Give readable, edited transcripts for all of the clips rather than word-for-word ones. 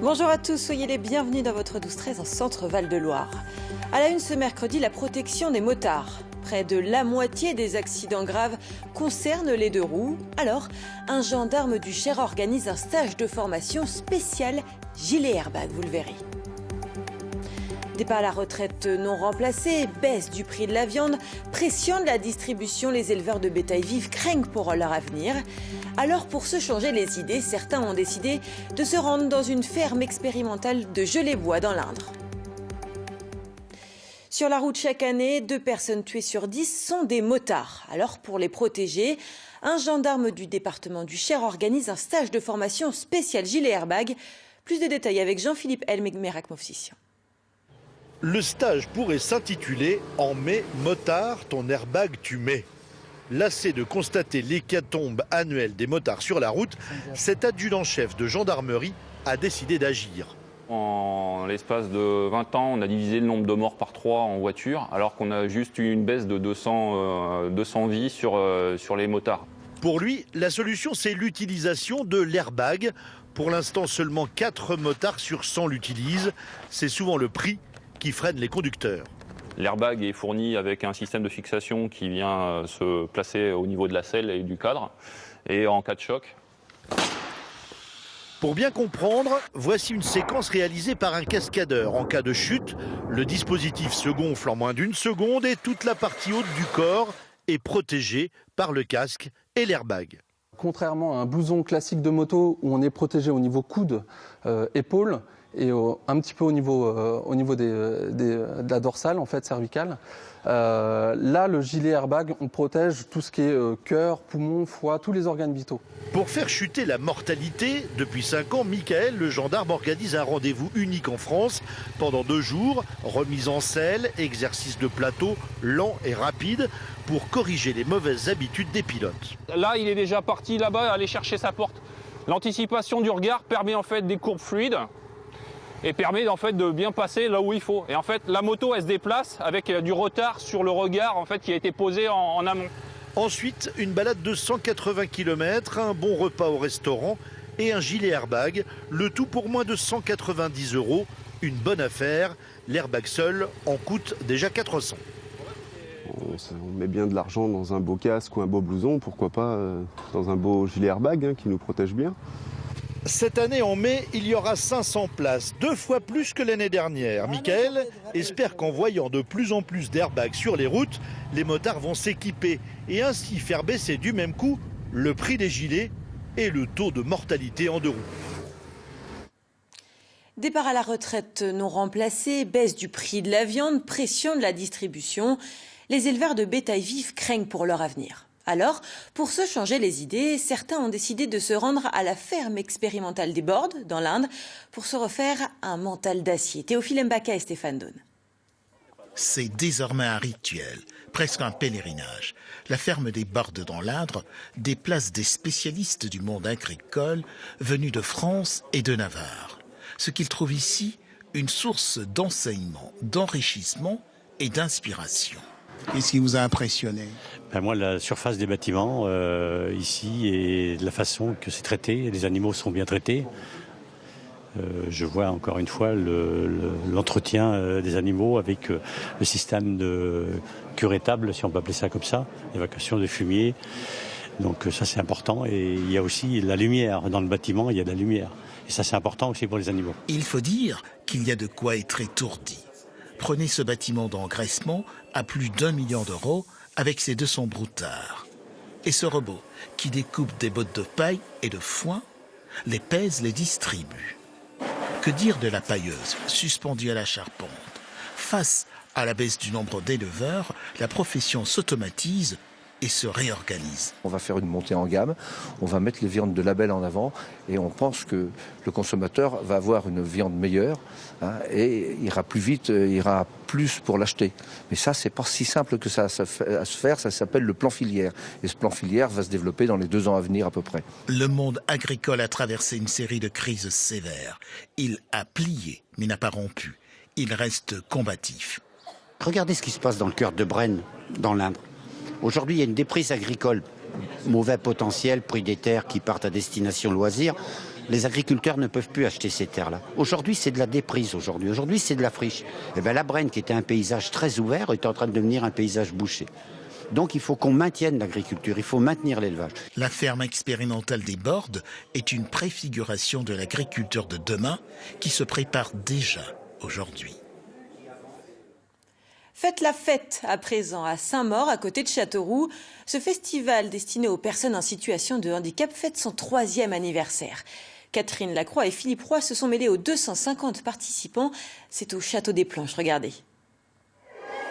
Bonjour à tous, soyez les bienvenus dans votre 12-13 en centre Val-de-Loire. À la une ce mercredi, la protection des motards. Près de la moitié des accidents graves concernent les deux roues. Alors, un gendarme du Cher organise un stage de formation spécial gilet airbag, vous le verrez. Départ à la retraite non remplacé, baisse du prix de la viande, pression de la distribution, les éleveurs de bétail vif craignent pour leur avenir. Alors pour se changer les idées, certains ont décidé de se rendre dans une ferme expérimentale de Gelée-Bois dans l'Indre. Sur la route chaque année, 2 personnes tuées sur 10 sont des motards. Alors pour les protéger, un gendarme du département du Cher organise un stage de formation spécial gilet airbag. Plus de détails avec Jean-Philippe Elmerak-Mofsissi. Le stage pourrait s'intituler « En mai, motard, ton airbag tu mets ». Lassé de constater l'hécatombe annuelle des motards sur la route, cet adjudant-chef de gendarmerie a décidé d'agir. En l'espace de 20 ans, on a divisé le nombre de morts par 3 en voiture, alors qu'on a juste eu une baisse de 200 vies sur les motards. Pour lui, la solution, c'est l'utilisation de l'airbag. Pour l'instant, seulement 4 motards sur 100 l'utilisent. C'est souvent le prix qui freine les conducteurs. L'airbag est fourni avec un système de fixation qui vient se placer au niveau de la selle et du cadre. Et en cas de choc. Pour bien comprendre, voici une séquence réalisée par un cascadeur. En cas de chute, le dispositif se gonfle en moins d'1 seconde et toute la partie haute du corps est protégée par le casque et l'airbag. Contrairement à un blouson classique de moto où on est protégé au niveau coude, épaule, et un petit peu au niveau de la dorsale, en fait, cervicale. Là, le gilet airbag, on protège tout ce qui est cœur, poumon, foie, tous les organes vitaux. Pour faire chuter la mortalité, depuis 5 ans, Michael, le gendarme, organise un rendez-vous unique en France. Pendant 2 jours, remise en selle, exercice de plateau lent et rapide pour corriger les mauvaises habitudes des pilotes. Là, il est déjà parti là-bas, aller chercher sa porte. L'anticipation du regard permet en fait des courbes fluides et permet en fait de bien passer là où il faut. Et en fait, la moto, elle se déplace avec du retard sur le regard en fait qui a été posé en amont. Ensuite, une balade de 180 km, un bon repas au restaurant et un gilet airbag. Le tout pour moins de 190 €. Une bonne affaire. L'airbag seul en coûte déjà 400. On met bien de l'argent dans un beau casque ou un beau blouson, pourquoi pas dans un beau gilet airbag qui nous protège bien. Cette année, en mai, il y aura 500 places, 2 fois plus que l'année dernière. Michael espère qu'en voyant de plus en plus d'airbags sur les routes, les motards vont s'équiper et ainsi faire baisser du même coup le prix des gilets et le taux de mortalité en 2 roues. Départ à la retraite non remplacé, baisse du prix de la viande, pression de la distribution. Les éleveurs de bétail vif craignent pour leur avenir. Alors, pour se changer les idées, certains ont décidé de se rendre à la ferme expérimentale des Bordes, dans l'Inde, pour se refaire un mental d'acier. Théophile Mbaka et Stéphane Daune. C'est désormais un rituel, presque un pèlerinage. La ferme des Bordes dans l'Indre déplace des spécialistes du monde agricole venus de France et de Navarre. Ce qu'ils trouvent ici, une source d'enseignement, d'enrichissement et d'inspiration. Qu'est-ce qui vous a impressionné ? Moi, la surface des bâtiments ici et la façon que c'est traité, les animaux sont bien traités. Je vois encore une fois l'entretien des animaux avec le système de cure étable, si on peut appeler ça comme ça, évacuation de fumier. Donc ça c'est important et il y a aussi la lumière. Dans le bâtiment, il y a de la lumière. Et ça c'est important aussi pour les animaux. Il faut dire qu'il y a de quoi être étourdi. Prenez ce bâtiment d'engraissement à plus d'1 million € avec ses 200 broutards. Et ce robot qui découpe des bottes de paille et de foin, les pèse, les distribue. Que dire de la pailleuse suspendue à la charpente ? Face à la baisse du nombre d'éleveurs, la profession s'automatise et se réorganise. On va faire une montée en gamme, on va mettre les viandes de label en avant et on pense que le consommateur va avoir une viande meilleure et ira plus vite, ira plus pour l'acheter. Mais ça, c'est pas si simple que ça à se faire, ça s'appelle le plan filière. Et ce plan filière va se développer dans les 2 ans à venir à peu près. Le monde agricole a traversé une série de crises sévères. Il a plié, mais n'a pas rompu. Il reste combatif. Regardez ce qui se passe dans le cœur de Brenne, dans l'Indre. Aujourd'hui, il y a une déprise agricole, mauvais potentiel, prix des terres qui partent à destination loisirs. Les agriculteurs ne peuvent plus acheter ces terres-là. Aujourd'hui, c'est de la déprise. Aujourd'hui, c'est de la friche. Et bien, la Brenne, qui était un paysage très ouvert, est en train de devenir un paysage bouché. Donc, il faut qu'on maintienne l'agriculture, il faut maintenir l'élevage. La ferme expérimentale des Bordes est une préfiguration de l'agriculture de demain qui se prépare déjà aujourd'hui. Faites la fête à présent à Saint-Maur, à côté de Châteauroux. Ce festival destiné aux personnes en situation de handicap fête son 3e anniversaire. Catherine Lacroix et Philippe Roy se sont mêlés aux 250 participants. C'est au Château des Planches, regardez.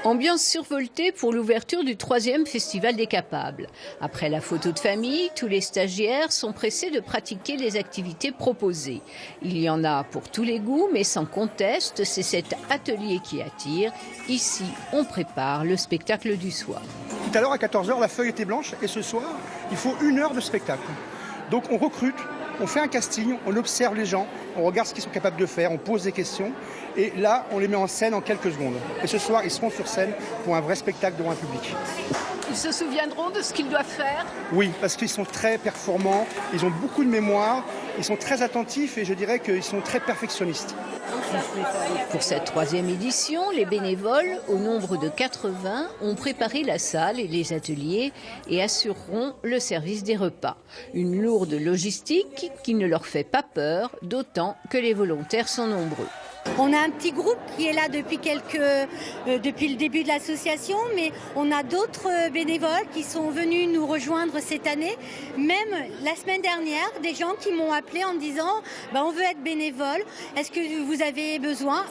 Ambiance survoltée pour l'ouverture du 3e Festival des Capables. Après la photo de famille, tous les stagiaires sont pressés de pratiquer les activités proposées. Il y en a pour tous les goûts, mais sans conteste, c'est cet atelier qui attire. Ici, on prépare le spectacle du soir. Tout à l'heure, à 14h, la feuille était blanche et ce soir, il faut 1 heure de spectacle. Donc on recrute, on fait un casting, on observe les gens, on regarde ce qu'ils sont capables de faire, on pose des questions et là, on les met en scène en quelques secondes. Et ce soir, ils seront sur scène pour un vrai spectacle devant un public. Ils se souviendront de ce qu'ils doivent faire ? Oui, parce qu'ils sont très performants, ils ont beaucoup de mémoire, ils sont très attentifs et je dirais qu'ils sont très perfectionnistes. Pour cette 3e édition, les bénévoles, au nombre de 80, ont préparé la salle et les ateliers et assureront le service des repas. Une lourde logistique qui ne leur fait pas peur, d'autant que les volontaires sont nombreux. On a un petit groupe qui est là depuis le début de l'association, mais on a d'autres bénévoles qui sont venus nous rejoindre cette année. Même la semaine dernière, des gens qui m'ont appelé en me disant on veut être bénévole, est-ce que vous avez besoin ?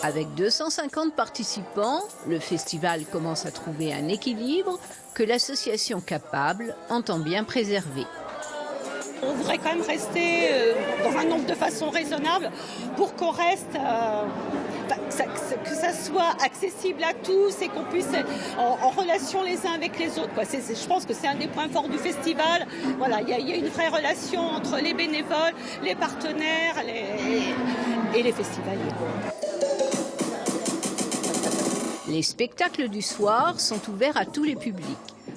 Avec 250 participants, le festival commence à trouver un équilibre que l'association Capable entend bien préserver. On voudrait quand même rester dans un nombre de façons raisonnables pour qu'on reste, que ça soit accessible à tous et qu'on puisse être en relation les uns avec les autres. Je pense que c'est un des points forts du festival. Voilà, il y a une vraie relation entre les bénévoles, les partenaires et les festivaliers. Les spectacles du soir sont ouverts à tous les publics,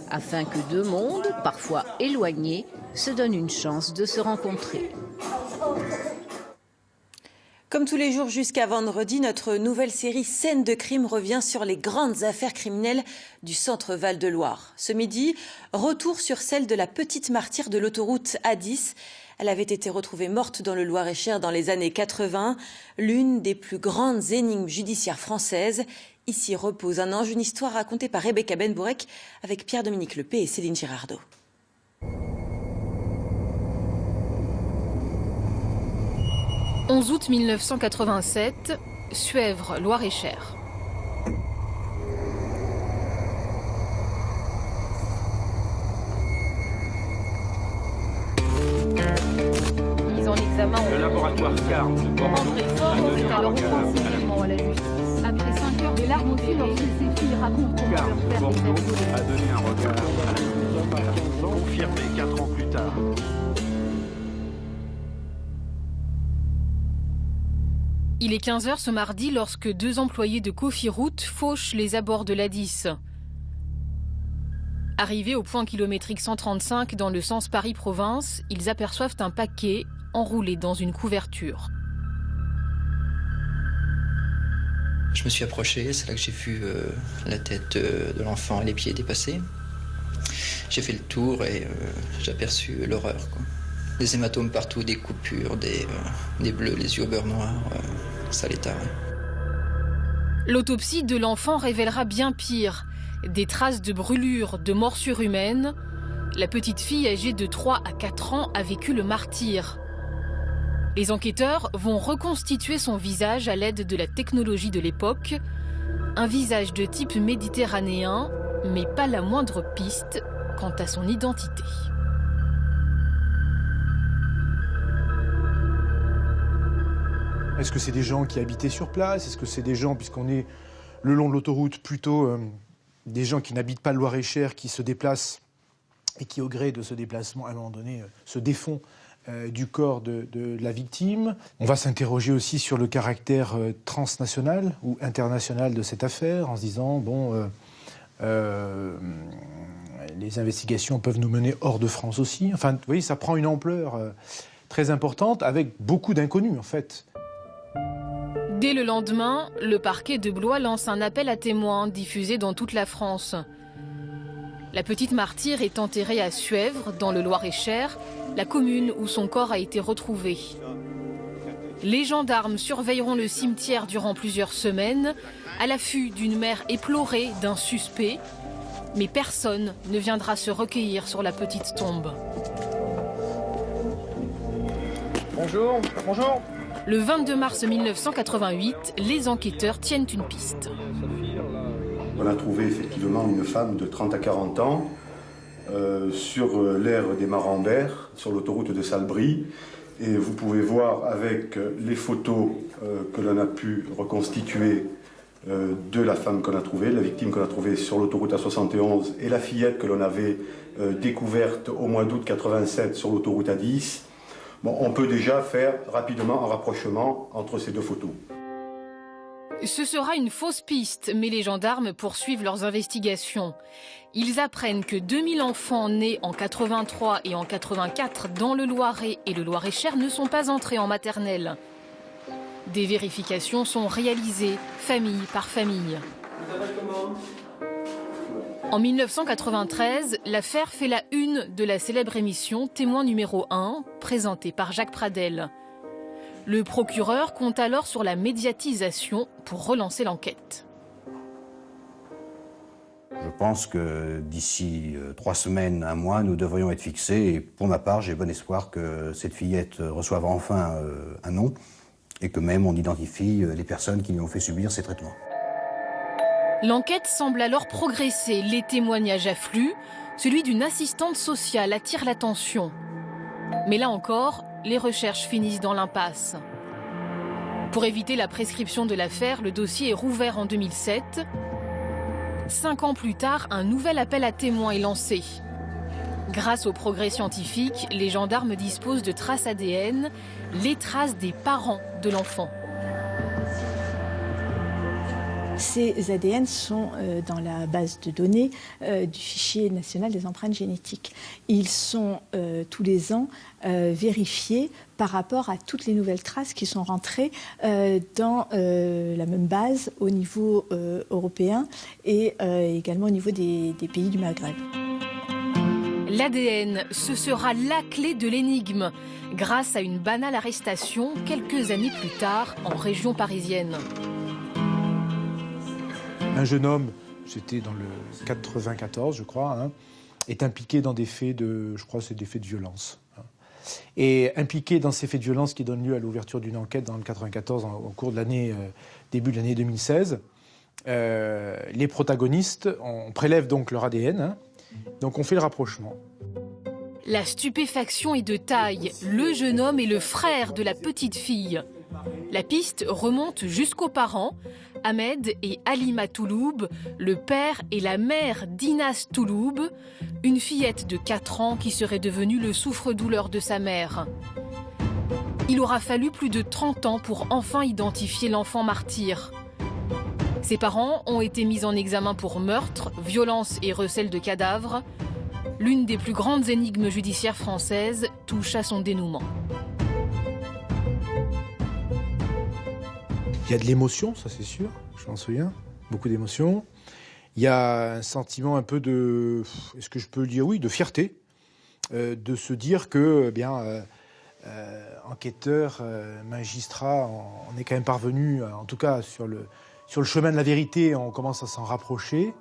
afin que deux mondes, parfois éloignés, se donnent une chance de se rencontrer. Comme tous les jours jusqu'à vendredi, notre nouvelle série Scènes de crime revient sur les grandes affaires criminelles du centre Val-de-Loire. Ce midi, retour sur celle de la petite martyre de l'autoroute A10. Elle avait été retrouvée morte dans le Loir-et-Cher dans les années 80, l'une des plus grandes énigmes judiciaires françaises. Ici repose un ange, une histoire racontée par Rebecca Benbourek avec Pierre-Dominique Lepé et Céline Girardot. « 11 août 1987, Suèvre, Loir-et-Cher. Mise en examen le laboratoire CAR de Bordeaux après 5 heures de larmes aussi lorsque ses filles racontent comment leur père Bordeaux a donné un regard à la confirmé 4 ans plus tard. Il est 15h ce mardi lorsque deux employés de Cofiroute fauchent les abords de l'A10. Arrivés au point kilométrique 135 dans le sens Paris-Province, ils aperçoivent un paquet enroulé dans une couverture. Je me suis approché, c'est là que j'ai vu la tête de l'enfant et les pieds dépassés. J'ai fait le tour et j'ai aperçu l'horreur, quoi. Des hématomes partout, des coupures, des bleus, les yeux au beurre noir, sale état. Ouais. L'autopsie de l'enfant révélera bien pire. Des traces de brûlures, de morsures humaines. La petite fille âgée de 3 à 4 ans a vécu le martyre. Les enquêteurs vont reconstituer son visage à l'aide de la technologie de l'époque. Un visage de type méditerranéen, mais pas la moindre piste quant à son identité. Est-ce que c'est des gens qui habitaient sur place? Est-ce que c'est des gens, puisqu'on est le long de l'autoroute, plutôt des gens qui n'habitent pas le Loir-et-Cher, qui se déplacent et qui, au gré de ce déplacement, à un moment donné, se défont du corps de la victime? On va s'interroger aussi sur le caractère transnational ou international de cette affaire, en se disant, les investigations peuvent nous mener hors de France aussi. Enfin, vous voyez, ça prend une ampleur très importante, avec beaucoup d'inconnus en fait. Dès le lendemain, le parquet de Blois lance un appel à témoins diffusé dans toute la France. La petite martyre est enterrée à Suèvre, dans le Loir-et-Cher, la commune où son corps a été retrouvé. Les gendarmes surveilleront le cimetière durant plusieurs semaines, à l'affût d'une mère éplorée d'un suspect. Mais personne ne viendra se recueillir sur la petite tombe. Bonjour, bonjour. Le 22 mars 1988, les enquêteurs tiennent une piste. On a trouvé effectivement une femme de 30 à 40 ans sur l'aire des Marambert, sur l'autoroute de Salbris. Et vous pouvez voir avec les photos que l'on a pu reconstituer de la femme qu'on a trouvée, la victime qu'on a trouvée sur l'autoroute A71 et la fillette que l'on avait découverte au mois d'août 87 sur l'autoroute A10. Bon, on peut déjà faire rapidement un rapprochement entre ces deux photos. Ce sera une fausse piste, mais les gendarmes poursuivent leurs investigations. Ils apprennent que 2000 enfants nés en 83 et en 84 dans le Loiret et le Loir-et-Cher ne sont pas entrés en maternelle. Des vérifications sont réalisées, famille par famille. En 1993, l'affaire fait la une de la célèbre émission Témoin numéro 1, présentée par Jacques Pradel. Le procureur compte alors sur la médiatisation pour relancer l'enquête. Je pense que d'ici 3 semaines, 1 mois, nous devrions être fixés. Et pour ma part, j'ai bon espoir que cette fillette reçoive enfin un nom et que même on identifie les personnes qui lui ont fait subir ces traitements. L'enquête semble alors progresser. Les témoignages affluent. Celui d'une assistante sociale attire l'attention. Mais là encore, les recherches finissent dans l'impasse. Pour éviter la prescription de l'affaire, le dossier est rouvert en 2007. 5 ans plus tard, un nouvel appel à témoins est lancé. Grâce aux progrès scientifiques, les gendarmes disposent de traces ADN, les traces des parents de l'enfant. Ces ADN sont dans la base de données du fichier national des empreintes génétiques. Ils sont tous les ans vérifiés par rapport à toutes les nouvelles traces qui sont rentrées dans la même base au niveau européen et également au niveau des pays du Maghreb. L'ADN, ce sera la clé de l'énigme, grâce à une banale arrestation quelques années plus tard en région parisienne. Un jeune homme, c'était dans le 94, je crois, est impliqué dans des faits de, je crois, c'est des faits de violence. Et impliqué dans ces faits de violence qui donnent lieu à l'ouverture d'une enquête dans le 94 au cours de l'année, début de l'année 2016, les protagonistes, on prélève donc leur ADN, donc on fait le rapprochement. La stupéfaction est de taille. Le jeune homme est le frère de la petite fille. La piste remonte jusqu'aux parents, Ahmed et Halima Touloub, le père et la mère d'Inas Touloub, une fillette de 4 ans qui serait devenue le souffre-douleur de sa mère. Il aura fallu plus de 30 ans pour enfin identifier l'enfant martyr. Ses parents ont été mis en examen pour meurtre, violence et recel de cadavres. L'une des plus grandes énigmes judiciaires françaises touche à son dénouement. Il y a de l'émotion, ça c'est sûr, je m'en souviens, beaucoup d'émotion. Il y a un sentiment un peu de, est-ce que je peux le dire, oui, de fierté, de se dire que, enquêteur, magistrat, on est quand même parvenu, en tout cas sur le chemin de la vérité, on commence à s'en rapprocher.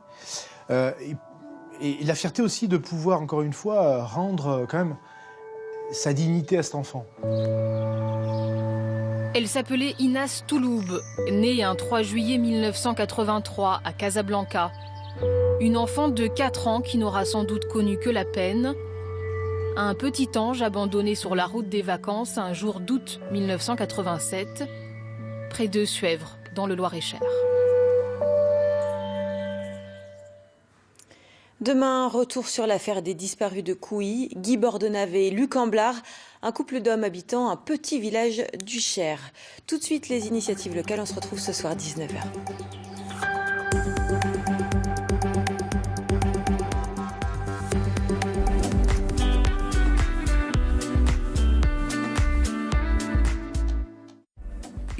Et la fierté aussi de pouvoir, encore une fois, rendre quand même sa dignité à cet enfant. Elle s'appelait Inas Touloub, née un 3 juillet 1983 à Casablanca. Une enfant de 4 ans qui n'aura sans doute connu que la peine. Un petit ange abandonné sur la route des vacances un jour d'août 1987, près de Suèvre, dans le Loir-et-Cher. Demain, retour sur l'affaire des disparus de Couilly, Guy Bordenave et Luc Amblard, un couple d'hommes habitant un petit village du Cher. Tout de suite, les initiatives locales, on se retrouve ce soir 19h.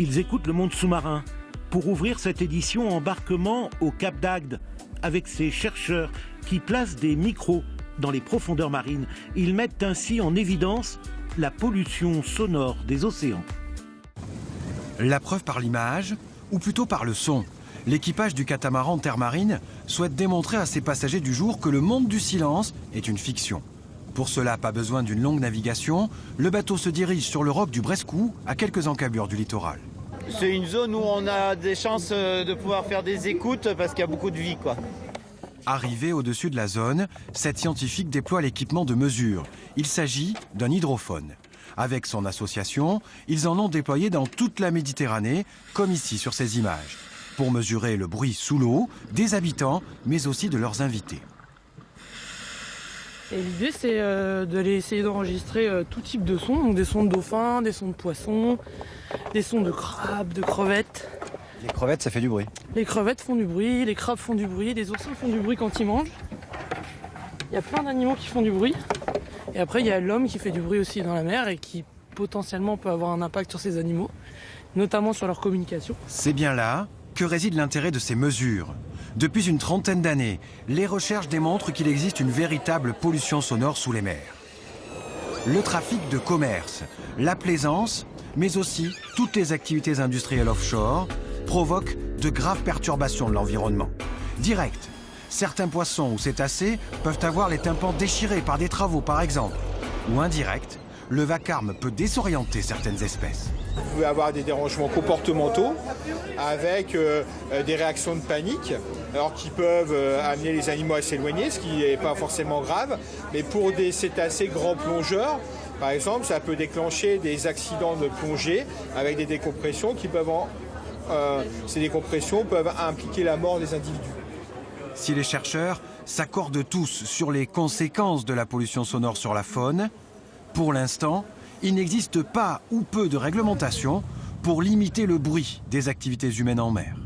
Ils écoutent le monde sous-marin. Pour ouvrir cette édition, embarquement au Cap d'Agde avec ces chercheurs qui placent des micros dans les profondeurs marines. Ils mettent ainsi en évidence la pollution sonore des océans. La preuve par l'image, ou plutôt par le son. L'équipage du catamaran Terre Marine souhaite démontrer à ses passagers du jour que le monde du silence est une fiction. Pour cela, pas besoin d'une longue navigation, le bateau se dirige sur le roc du Brescou, à quelques encablures du littoral. C'est une zone où on a des chances de pouvoir faire des écoutes parce qu'il y a beaucoup de vie, quoi. Arrivé au-dessus de la zone, cette scientifique déploie l'équipement de mesure. Il s'agit d'un hydrophone. Avec son association, ils en ont déployé dans toute la Méditerranée, comme ici sur ces images, pour mesurer le bruit sous l'eau des habitants, mais aussi de leurs invités. L'idée, c'est d'aller essayer d'enregistrer tout type de sons, donc des sons de dauphins, des sons de poissons, des sons de crabes, de crevettes. Les crevettes, ça fait du bruit. Les crevettes font du bruit, les crabes font du bruit, les oursins font du bruit quand ils mangent. Il y a plein d'animaux qui font du bruit. Et après, il y a l'homme qui fait du bruit aussi dans la mer et qui potentiellement peut avoir un impact sur ces animaux, notamment sur leur communication. C'est bien là que réside l'intérêt de ces mesures. Depuis une trentaine d'années, les recherches démontrent qu'il existe une véritable pollution sonore sous les mers. Le trafic de commerce, la plaisance, mais aussi toutes les activités industrielles offshore provoquent de graves perturbations de l'environnement. Direct, certains poissons ou cétacés peuvent avoir les tympans déchirés par des travaux par exemple. Ou indirect, le vacarme peut désorienter certaines espèces. Vous pouvez avoir des dérangements comportementaux avec des réactions de panique, alors qui peuvent amener les animaux à s'éloigner, ce qui n'est pas forcément grave. Mais pour des cétacés grands plongeurs, par exemple, ça peut déclencher des accidents de plongée avec des décompressions qui peuvent ces décompressions peuvent impliquer la mort des individus. Si les chercheurs s'accordent tous sur les conséquences de la pollution sonore sur la faune, pour l'instant, il n'existe pas ou peu de réglementation pour limiter le bruit des activités humaines en mer.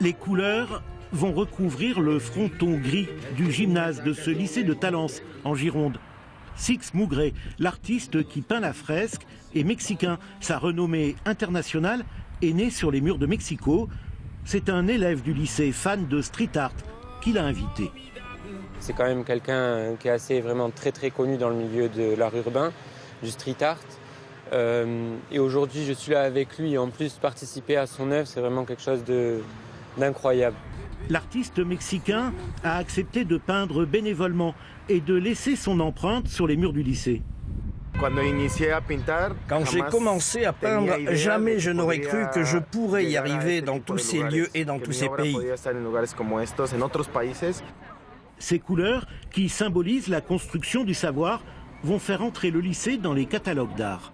Les couleurs vont recouvrir le fronton gris du gymnase de ce lycée de Talence, en Gironde. Six Mougré, l'artiste qui peint la fresque, est mexicain. Sa renommée internationale est née sur les murs de Mexico. C'est un élève du lycée, fan de street art, qui l'a invité. C'est quand même quelqu'un qui est assez vraiment très connu dans le milieu de l'art urbain, du street art. Et aujourd'hui, je suis là avec lui et en plus participer à son œuvre, c'est vraiment quelque chose d'incroyable. L'artiste mexicain a accepté de peindre bénévolement et de laisser son empreinte sur les murs du lycée. Quand j'ai commencé à peindre, jamais je n'aurais cru que je pourrais y arriver dans tous ces lieux et dans tous ces pays. Ces couleurs, qui symbolisent la construction du savoir, vont faire entrer le lycée dans les catalogues d'art.